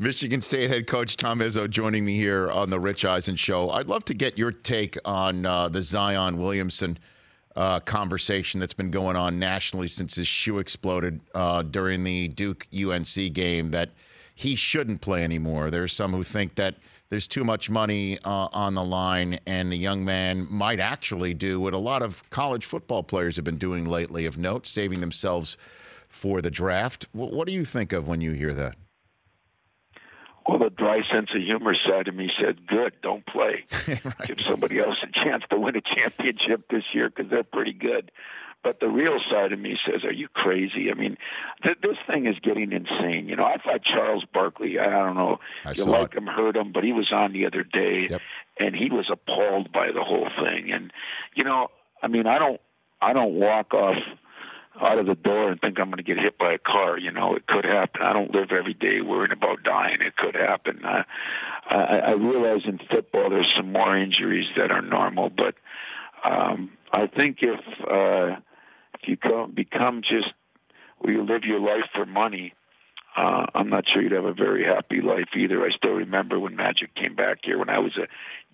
Michigan State head coach Tom Izzo joining me here on the Rich Eisen Show. I'd love to get your take on the Zion Williamson conversation that's been going on nationally since his shoe exploded during the Duke-UNC game, that he shouldn't play anymore. There's some who think that there's too much money on the line, and the young man might actually do what a lot of college football players have been doing lately of note, saving themselves for the draft. What do you think of when you hear that? Well, the dry sense of humor side of me said, good, don't play. Right. Give somebody else a chance to win a championship this year because they're pretty good. But the real side of me says, are you crazy? I mean, this thing is getting insane. You know, I thought Charles Barkley, I don't know if you like him, heard him, but he was on the other day, and he was appalled by the whole thing. And, you know, I mean, I don't walk off out of the door and think I'm going to get hit by a car. You know, it could happen. I don't live every day worrying about dying. It could happen. I realize in football there's some more injuries that are normal, but I think if you become just where you live your life for money, I'm not sure you'd have a very happy life either. I still remember when Magic came back here when I was a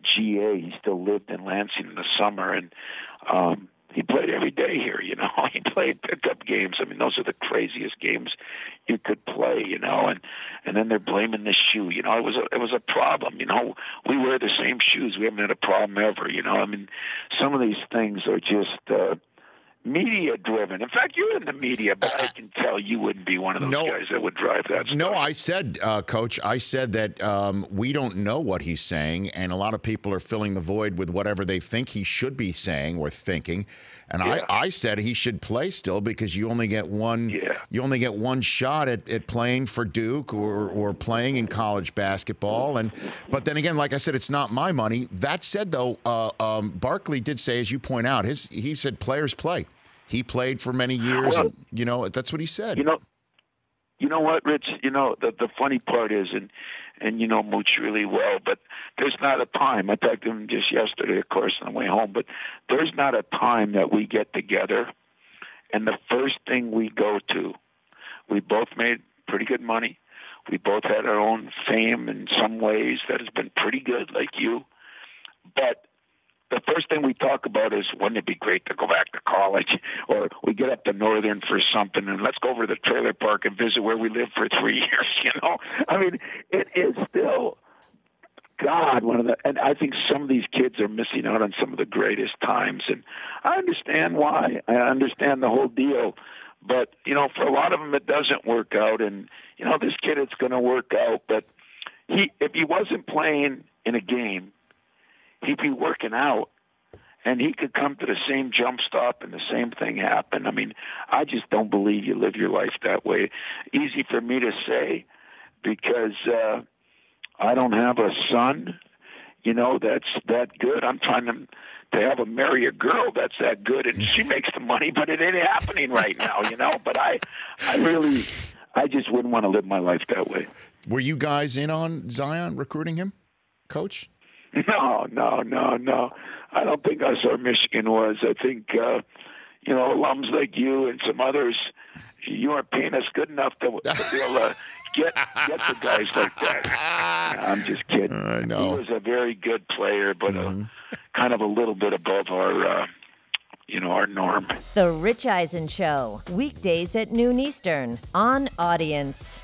GA. He still lived in Lansing in the summer, and he played every day here, you know. He played pickup games. I mean, those are the craziest games you could play, you know. And then they're blaming the shoe. You know, it was a problem. You know, we wear the same shoes. We haven't had a problem ever. You know, I mean, some of these things are just media-driven. In fact, you're in the media, but I can tell you wouldn't be one of those guys that would drive that stuff. No, I said, Coach, I said that we don't know what he's saying, and a lot of people are filling the void with whatever they think he should be saying or thinking. And I said he should play still because you only get one. You only get one shot at playing for Duke or playing in college basketball. But then again, like I said, it's not my money. That said, though, Barkley did say, as you point out, he said players play. He played for many years. Well, and, you know, that's what he said. You know what, Rich? You know, the funny part is, and you know Mooch really well, but there's not a time. I talked to him just yesterday, of course, on the way home, but there's not a time that we get together, and the first thing we go to, we both made pretty good money. We both had our own fame in some ways that has been pretty good, like you. But the first thing we talk about is, wouldn't it be great to go back to college? Or we get up to Northern for something, and let's go over to the trailer park and visit where we lived for 3 years, you know? I mean, it is still, God, and I think some of these kids are missing out on some of the greatest times, and I understand why. I understand the whole deal. But, you know, for a lot of them, it doesn't work out, and, you know, this kid, it's going to work out. But if he wasn't playing in a game, he'd be working out, and he could come to the same jump stop and the same thing happen. I mean, I just don't believe you live your life that way. Easy for me to say because I don't have a son, you know, that's that good. I'm trying to marry a girl that's that good, and she makes the money, but it ain't happening right now, you know. But I just wouldn't want to live my life that way. Were you guys in on Zion recruiting him, Coach? No. I don't think us or Michigan was. I think, you know, alums like you and some others, you aren't paying us good enough to be able to get the guys like that. I'm just kidding. I know. He was a very good player, but kind of a little bit above our, you know, our norm. The Rich Eisen Show, weekdays at noon Eastern on Audience.